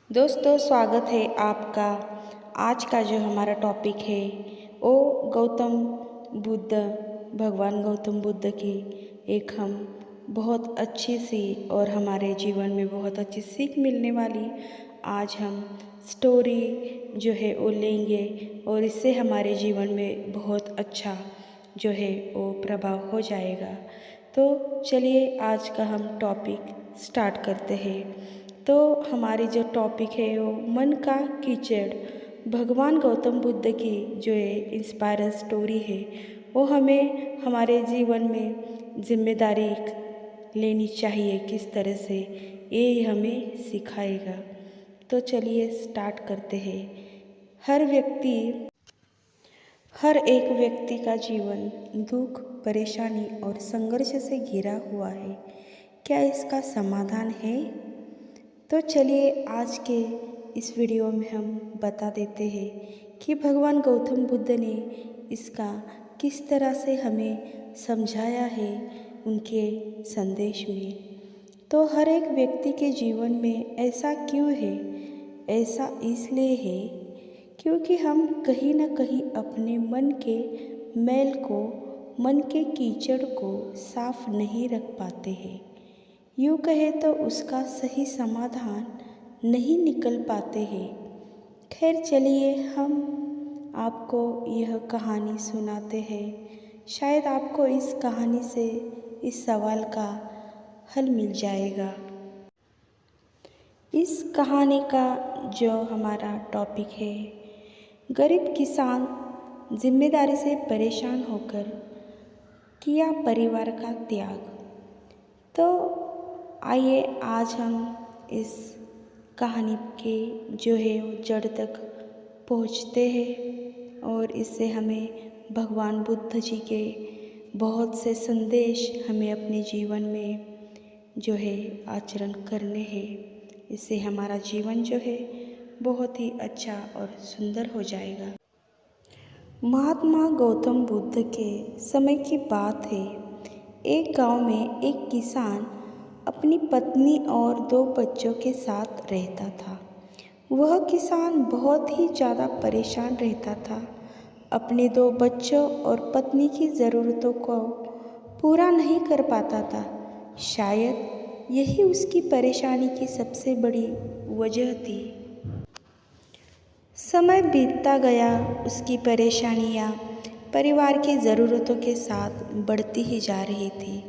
दोस्तों, स्वागत है आपका। आज का जो हमारा टॉपिक है वो गौतम बुद्ध, भगवान गौतम बुद्ध की एक हम बहुत अच्छी सी और हमारे जीवन में बहुत अच्छी सीख मिलने वाली आज हम स्टोरी जो है वो लेंगे और इससे हमारे जीवन में बहुत अच्छा जो है वो प्रभाव हो जाएगा। तो चलिए आज का हम टॉपिक स्टार्ट करते हैं। तो हमारी जो टॉपिक है वो मन का कीचड़, भगवान गौतम बुद्ध की जो है इंस्पायरल स्टोरी है वो हमें हमारे जीवन में जिम्मेदारी लेनी चाहिए किस तरह से, ये हमें सिखाएगा। तो चलिए स्टार्ट करते हैं। हर एक व्यक्ति का जीवन दुख, परेशानी और संघर्ष से घिरा हुआ है। क्या इसका समाधान है? तो चलिए आज के इस वीडियो में हम बता देते हैं कि भगवान गौतम बुद्ध ने इसका किस तरह से हमें समझाया है उनके संदेश में। तो हर एक व्यक्ति के जीवन में ऐसा क्यों है? ऐसा इसलिए है क्योंकि हम कहीं ना कहीं अपने मन के मैल को, मन के कीचड़ को साफ नहीं रख पाते हैं। यूँ कहे तो उसका सही समाधान नहीं निकल पाते हैं। खैर चलिए हम आपको यह कहानी सुनाते हैं। शायद आपको इस कहानी से इस सवाल का हल मिल जाएगा। इस कहानी का जो हमारा टॉपिक है, गरीब किसान जिम्मेदारी से परेशान होकर किया परिवार का त्याग। तो आइए आज हम इस कहानी के जो है वो जड़ तक पहुँचते हैं और इससे हमें भगवान बुद्ध जी के बहुत से संदेश हमें अपने जीवन में जो है आचरण करने हैं। इससे हमारा जीवन जो है बहुत ही अच्छा और सुंदर हो जाएगा। महात्मा गौतम बुद्ध के समय की बात है। एक गांव में एक किसान अपनी पत्नी और 2 बच्चों के साथ रहता था। वह किसान बहुत ही ज़्यादा परेशान रहता था। अपने 2 बच्चों और पत्नी की ज़रूरतों को पूरा नहीं कर पाता था। शायद यही उसकी परेशानी की सबसे बड़ी वजह थी। समय बीतता गया, उसकी परेशानियाँ परिवार की ज़रूरतों के साथ बढ़ती ही जा रही थी।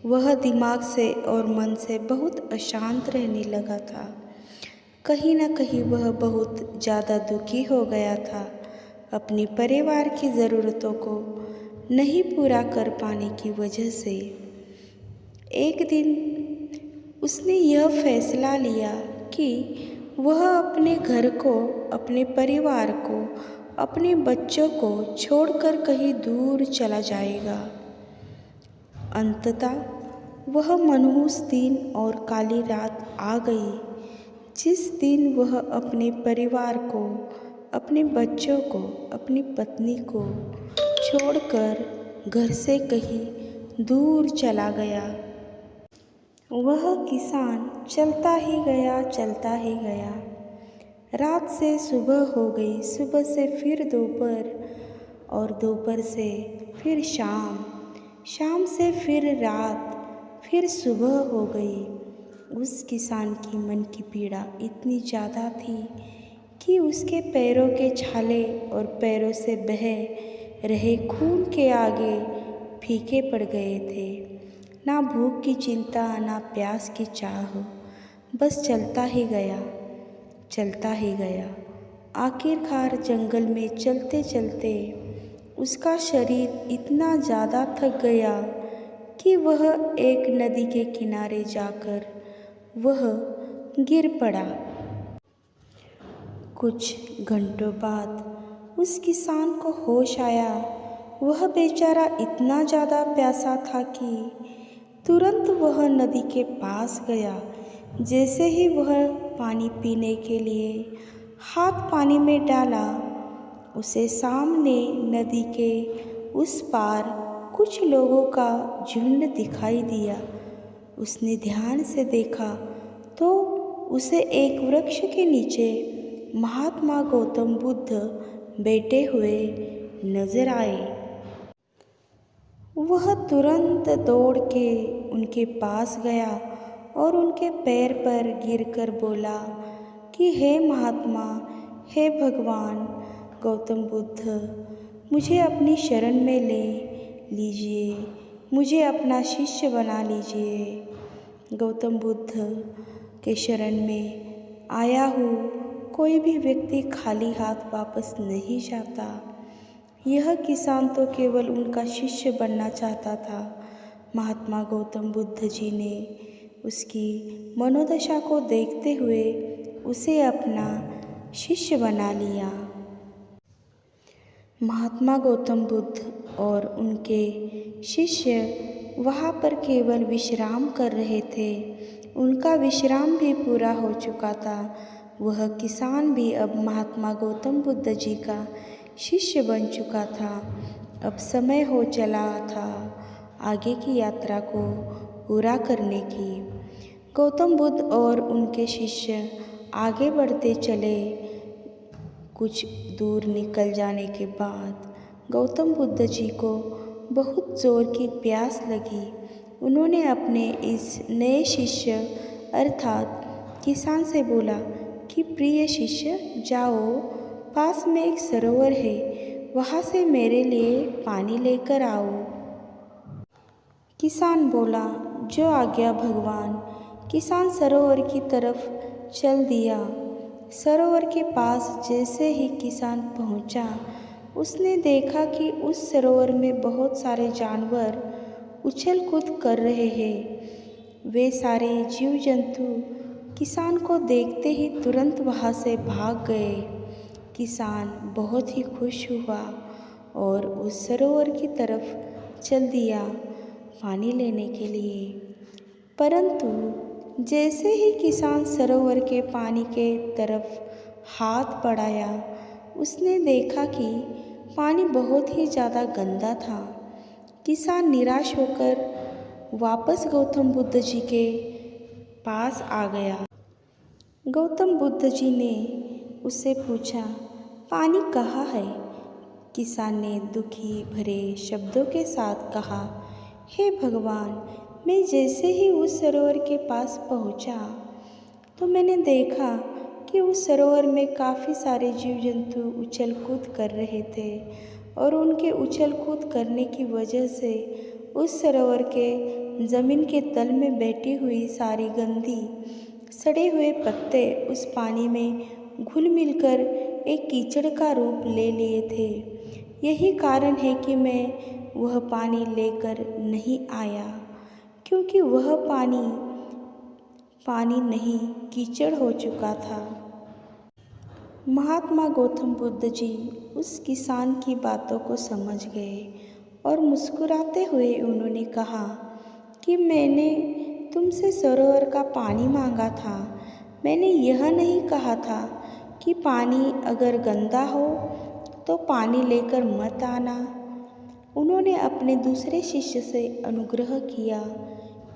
वह दिमाग से और मन से बहुत अशांत रहने लगा था। कहीं न कहीं वह बहुत ज़्यादा दुखी हो गया था। अपने परिवार की ज़रूरतों को नहीं पूरा कर पाने की वजह से एक दिन उसने यह फैसला लिया कि वह अपने घर को, अपने परिवार को, अपने बच्चों को छोड़कर कहीं दूर चला जाएगा। अंततः वह मनहूस दिन और काली रात आ गई, जिस दिन वह अपने परिवार को, अपने बच्चों को, अपनी पत्नी को छोड़कर घर से कहीं दूर चला गया। वह किसान चलता ही गया, चलता ही गया। रात से सुबह हो गई, सुबह से फिर दोपहर और दोपहर से फिर शाम, शाम से फिर रात, फिर सुबह हो गई। उस किसान की मन की पीड़ा इतनी ज़्यादा थी कि उसके पैरों के छाले और पैरों से बह रहे खून के आगे फीके पड़ गए थे। ना भूख की चिंता, ना प्यास की चाह, बस चलता ही गया, चलता ही गया। आखिरकार जंगल में चलते चलते उसका शरीर इतना ज़्यादा थक गया कि वह एक नदी के किनारे जाकर वह गिर पड़ा। कुछ घंटों बाद उस किसान को होश आया। वह बेचारा इतना ज़्यादा प्यासा था कि तुरंत वह नदी के पास गया। जैसे ही वह पानी पीने के लिए हाथ पानी में डाला, उसे सामने नदी के उस पार कुछ लोगों का झुंड दिखाई दिया। उसने ध्यान से देखा तो उसे एक वृक्ष के नीचे महात्मा गौतम बुद्ध बैठे हुए नजर आए। वह तुरंत दौड़ के उनके पास गया और उनके पैर पर गिरकर बोला कि हे महात्मा, हे भगवान गौतम बुद्ध, मुझे अपनी शरण में ले लीजिए, मुझे अपना शिष्य बना लीजिए। गौतम बुद्ध के शरण में आया हूँ कोई भी व्यक्ति खाली हाथ वापस नहीं जाता। यह किसान तो केवल उनका शिष्य बनना चाहता था। महात्मा गौतम बुद्ध जी ने उसकी मनोदशा को देखते हुए उसे अपना शिष्य बना लिया। महात्मा गौतम बुद्ध और उनके शिष्य वहाँ पर केवल विश्राम कर रहे थे। उनका विश्राम भी पूरा हो चुका था। वह किसान भी अब महात्मा गौतम बुद्ध जी का शिष्य बन चुका था। अब समय हो चला था आगे की यात्रा को पूरा करने की। गौतम बुद्ध और उनके शिष्य आगे बढ़ते चले। कुछ दूर निकल जाने के बाद गौतम बुद्ध जी को बहुत ज़ोर की प्यास लगी। उन्होंने अपने इस नए शिष्य अर्थात किसान से बोला कि प्रिय शिष्य, जाओ, पास में एक सरोवर है, वहाँ से मेरे लिए पानी लेकर आओ। किसान बोला, जो आज्ञा भगवान। किसान सरोवर की तरफ चल दिया। सरोवर के पास जैसे ही किसान पहुंचा, उसने देखा कि उस सरोवर में बहुत सारे जानवर उछल कूद कर रहे हैं। वे सारे जीव जंतु किसान को देखते ही तुरंत वहाँ से भाग गए। किसान बहुत ही खुश हुआ और उस सरोवर की तरफ चल दिया पानी लेने के लिए। परंतु जैसे ही किसान सरोवर के पानी के तरफ हाथ बढ़ाया, उसने देखा कि पानी बहुत ही ज़्यादा गंदा था। किसान निराश होकर वापस गौतम बुद्ध जी के पास आ गया। गौतम बुद्ध जी ने उससे पूछा, पानी कहाँ है? किसान ने दुखी भरे शब्दों के साथ कहा, हे भगवान, मैं जैसे ही उस सरोवर के पास पहुंचा तो मैंने देखा कि उस सरोवर में काफ़ी सारे जीव जंतु उछल कूद कर रहे थे और उनके उछल कूद करने की वजह से उस सरोवर के ज़मीन के तल में बैठी हुई सारी गंदी सड़े हुए पत्ते उस पानी में घुल मिलकर एक कीचड़ का रूप ले लिए थे। यही कारण है कि मैं वह पानी लेकर नहीं आया, क्योंकि वह पानी नहीं कीचड़ हो चुका था। महात्मा गौतम बुद्ध जी उस किसान की बातों को समझ गए और मुस्कुराते हुए उन्होंने कहा कि मैंने तुमसे सरोवर का पानी मांगा था। मैंने यह नहीं कहा था कि पानी अगर गंदा हो तो पानी लेकर मत आना। उन्होंने अपने दूसरे शिष्य से अनुग्रह किया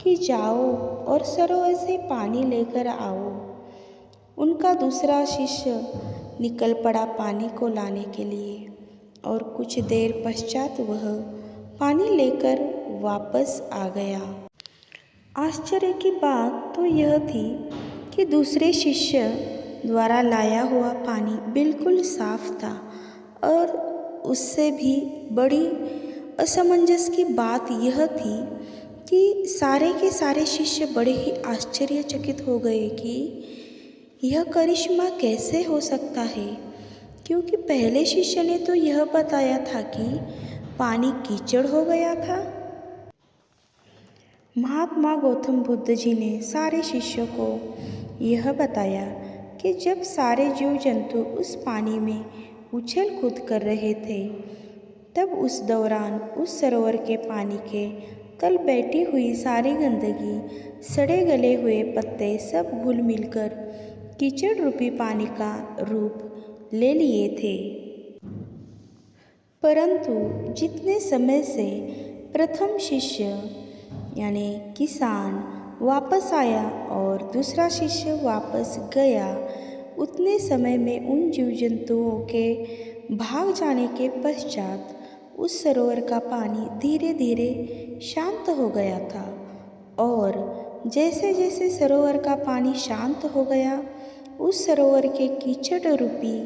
कि जाओ और सरोवर से पानी लेकर आओ। उनका दूसरा शिष्य निकल पड़ा पानी को लाने के लिए और कुछ देर पश्चात वह पानी लेकर वापस आ गया। आश्चर्य की बात तो यह थी कि दूसरे शिष्य द्वारा लाया हुआ पानी बिल्कुल साफ था और उससे भी बड़ी असमंजस की बात यह थी कि सारे के सारे शिष्य बड़े ही आश्चर्यचकित हो गए कि यह करिश्मा कैसे हो सकता है, क्योंकि पहले शिष्य ने तो यह बताया था कि पानी कीचड़ हो गया था। महात्मा गौतम बुद्ध जी ने सारे शिष्यों को यह बताया कि जब सारे जीव जंतु उस पानी में उछल कूद कर रहे थे, तब उस दौरान उस सरोवर के पानी के तल बैठी हुई सारी गंदगी, सड़े गले हुए पत्ते सब घुल मिलकर कीचड़ रूपी पानी का रूप ले लिए थे। परंतु जितने समय से प्रथम शिष्य यानी किसान वापस आया और दूसरा शिष्य वापस गया। उतने समय में उन जीव जंतुओं के भाग जाने के पश्चात उस सरोवर का पानी धीरे धीरे शांत हो गया था। और जैसे जैसे सरोवर का पानी शांत हो गया, उस सरोवर के कीचड़ रूपी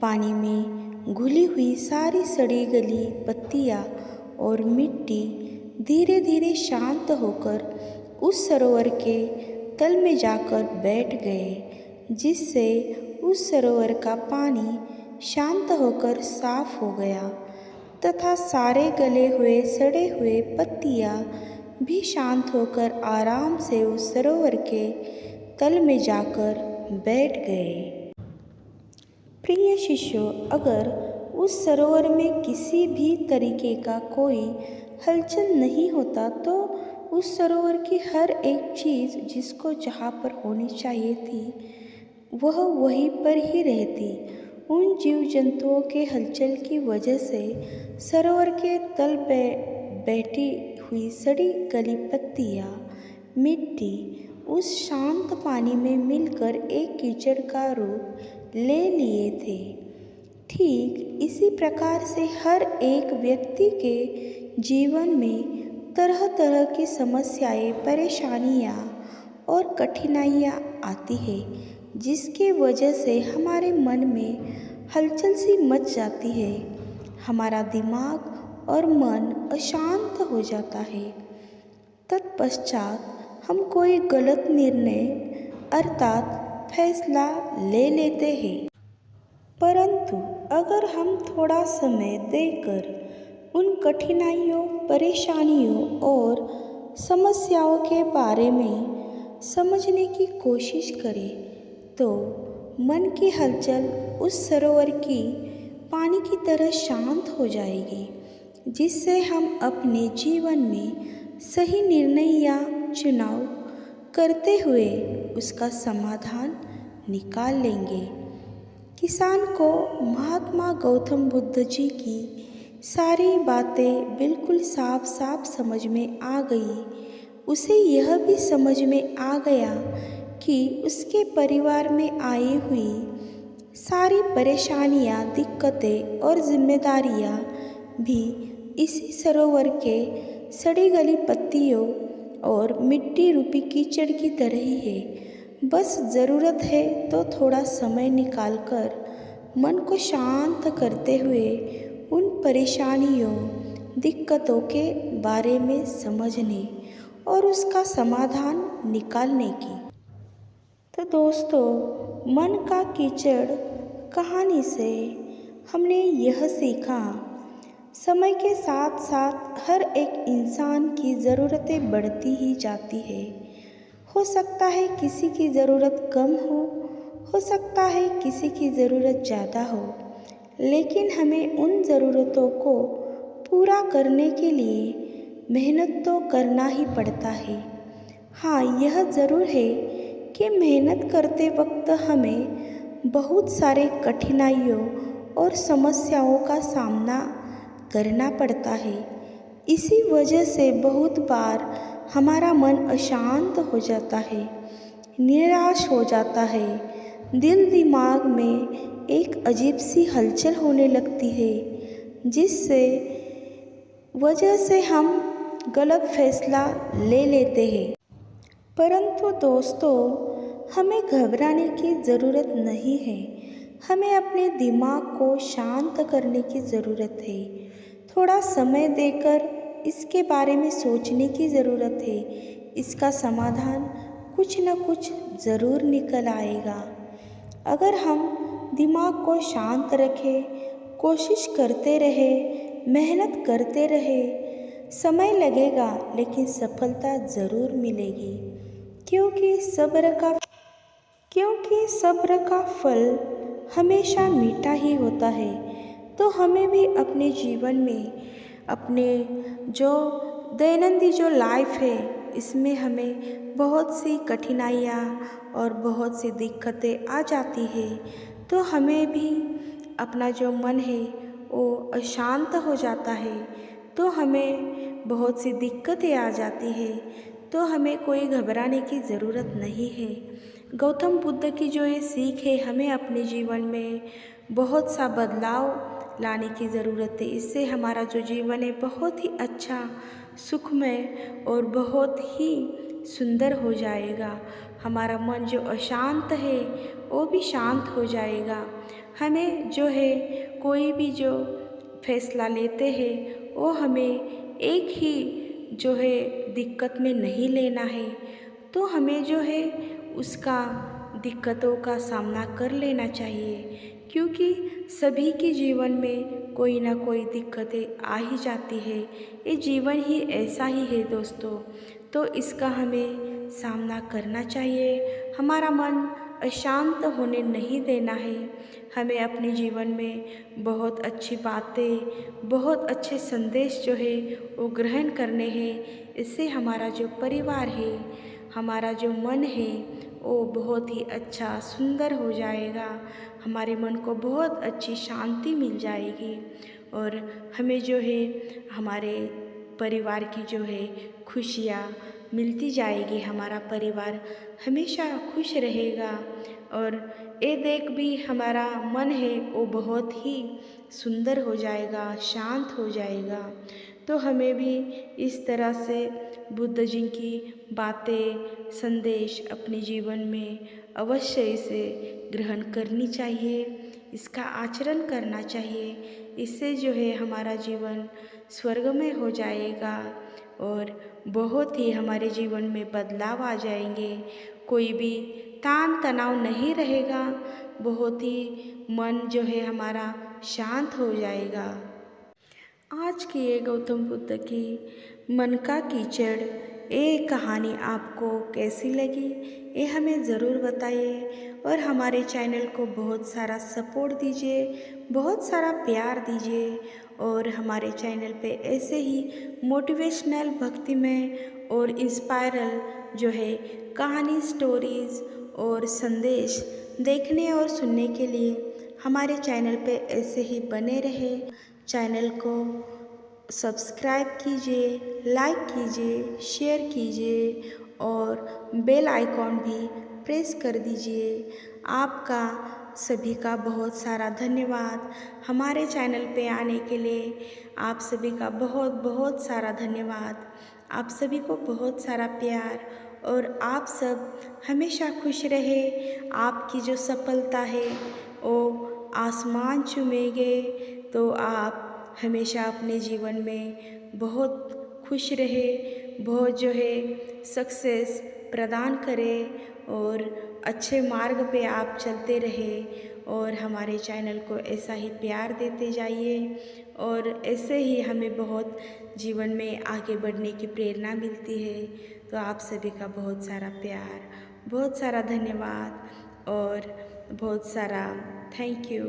पानी में घुली हुई सारी सड़ी गली पत्तियाँ और मिट्टी धीरे धीरे शांत होकर उस सरोवर के तल में जाकर बैठ गए, जिससे उस सरोवर का पानी शांत होकर साफ हो गया तथा सारे गले हुए सड़े हुए पत्तियाँ भी शांत होकर आराम से उस सरोवर के तल में जाकर बैठ गए। प्रिय शिष्यों, अगर उस सरोवर में किसी भी तरीके का कोई हलचल नहीं होता तो उस सरोवर की हर एक चीज़ जिसको जहाँ पर होनी चाहिए थी वह वहीं पर ही रहती। उन जीव जंतुओं के हलचल की वजह से सरोवर के तल पे बैठी हुई सड़ी गली पत्तियाँ, मिट्टी उस शांत पानी में मिलकर एक कीचड़ का रूप ले लिए थे। ठीक इसी प्रकार से हर एक व्यक्ति के जीवन में तरह तरह की समस्याएं, परेशानियां और कठिनाइयां आती है, जिसके वजह से हमारे मन में हलचल सी मच जाती है। हमारा दिमाग और मन अशांत हो जाता है। तत्पश्चात हम कोई गलत निर्णय अर्थात फैसला ले लेते हैं। परंतु अगर हम थोड़ा समय देकर उन कठिनाइयों, परेशानियों और समस्याओं के बारे में समझने की कोशिश करें तो मन की हलचल उस सरोवर की पानी की तरह शांत हो जाएगी, जिससे हम अपने जीवन में सही निर्णय या चुनाव करते हुए उसका समाधान निकाल लेंगे। किसान को महात्मा गौतम बुद्ध जी की सारी बातें बिल्कुल साफ साफ समझ में आ गई। उसे यह भी समझ में आ गया कि उसके परिवार में आई हुई सारी परेशानियां, दिक्कतें और जिम्मेदारियां भी इसी सरोवर के सड़ी गली पत्तियों और मिट्टी रूपी कीचड़ की तरह ही है। बस ज़रूरत है तो थोड़ा समय निकालकर मन को शांत करते हुए उन परेशानियों, दिक्कतों के बारे में समझने और उसका समाधान निकालने की। तो दोस्तों, मन का कीचड़ कहानी से हमने यह सीखा, समय के साथ साथ हर एक इंसान की ज़रूरतें बढ़ती ही जाती है। हो सकता है किसी की ज़रूरत कम हो सकता है किसी की ज़रूरत ज़्यादा हो, लेकिन हमें उन ज़रूरतों को पूरा करने के लिए मेहनत तो करना ही पड़ता है। हाँ, यह ज़रूर है कि मेहनत करते वक्त हमें बहुत सारे कठिनाइयों और समस्याओं का सामना करना पड़ता है। इसी वजह से बहुत बार हमारा मन अशांत हो जाता है, निराश हो जाता है, दिल दिमाग में एक अजीब सी हलचल होने लगती है, जिससे वजह से हम गलत फैसला ले लेते हैं। परंतु दोस्तों, हमें घबराने की ज़रूरत नहीं है। हमें अपने दिमाग को शांत करने की ज़रूरत है। थोड़ा समय देकर इसके बारे में सोचने की ज़रूरत है। इसका समाधान कुछ न कुछ ज़रूर निकल आएगा। अगर हम दिमाग को शांत रखें, कोशिश करते रहे, मेहनत करते रहे, समय लगेगा लेकिन सफलता ज़रूर मिलेगी, क्योंकि सब्र का फल हमेशा मीठा ही होता है। तो हमें भी अपने जीवन में, अपने जो दैनंदिन जो लाइफ है, इसमें हमें बहुत सी कठिनाइयाँ और बहुत सी दिक्कतें आ जाती है। तो हमें भी अपना जो मन है वो अशांत हो जाता है, तो हमें बहुत सी दिक्कतें आ जाती है। तो हमें कोई घबराने की ज़रूरत नहीं है। गौतम बुद्ध की जो ये सीख है, हमें अपने जीवन में बहुत सा बदलाव लाने की ज़रूरत है। इससे हमारा जो जीवन है बहुत ही अच्छा, सुखमय और बहुत ही सुंदर हो जाएगा। हमारा मन जो अशांत है वो भी शांत हो जाएगा। हमें जो है कोई भी जो फैसला लेते हैं वो हमें एक ही जो है दिक्कत में नहीं लेना है। तो हमें जो है उसका दिक्कतों का सामना कर लेना चाहिए, क्योंकि सभी के जीवन में कोई ना कोई दिक्कतें आ ही जाती है। ये जीवन ही ऐसा ही है दोस्तों, तो इसका हमें सामना करना चाहिए। हमारा मन अशांत होने नहीं देना है। हमें अपने जीवन में बहुत अच्छी बातें, बहुत अच्छे संदेश जो है वो ग्रहण करने हैं। इससे हमारा जो परिवार है, हमारा जो मन है वो बहुत ही अच्छा, सुंदर हो जाएगा। हमारे मन को बहुत अच्छी शांति मिल जाएगी और हमें जो है हमारे परिवार की जो है खुशियाँ मिलती जाएगी। हमारा परिवार हमेशा खुश रहेगा और ये देख भी हमारा मन है वो बहुत ही सुंदर हो जाएगा, शांत हो जाएगा। तो हमें भी इस तरह से बुद्ध जी की बातें, संदेश अपने जीवन में अवश्य इसे ग्रहण करनी चाहिए, इसका आचरण करना चाहिए। इससे जो है हमारा जीवन स्वर्गमय हो जाएगा और बहुत ही हमारे जीवन में बदलाव आ जाएंगे। कोई भी तान तनाव नहीं रहेगा, बहुत ही मन जो है हमारा शांत हो जाएगा। आज की ये गौतम बुद्ध की मन का कीचड़ ये कहानी आपको कैसी लगी, ये हमें ज़रूर बताइए और हमारे चैनल को बहुत सारा सपोर्ट दीजिए, बहुत सारा प्यार दीजिए और हमारे चैनल पे ऐसे ही मोटिवेशनल, भक्तिमय और इंस्पायरल जो है कहानी, स्टोरीज़ और संदेश देखने और सुनने के लिए हमारे चैनल पे ऐसे ही बने रहे। चैनल को सब्सक्राइब कीजिए, लाइक कीजिए, शेयर कीजिए और बेल आइकॉन भी प्रेस कर दीजिए। आपका सभी का बहुत सारा धन्यवाद। हमारे चैनल पे आने के लिए आप सभी का बहुत बहुत सारा धन्यवाद। आप सभी को बहुत सारा प्यार और आप सब हमेशा खुश रहे। आपकी जो सफलता है वो आसमान चूमेंगे, तो आप हमेशा अपने जीवन में बहुत खुश रहे, बहुत जो है सक्सेस प्रदान करें और अच्छे मार्ग पे आप चलते रहे और हमारे चैनल को ऐसा ही प्यार देते जाइए और ऐसे ही हमें बहुत जीवन में आगे बढ़ने की प्रेरणा मिलती है। तो आप सभी का बहुत सारा प्यार, बहुत सारा धन्यवाद और बहुत सारा थैंक यू।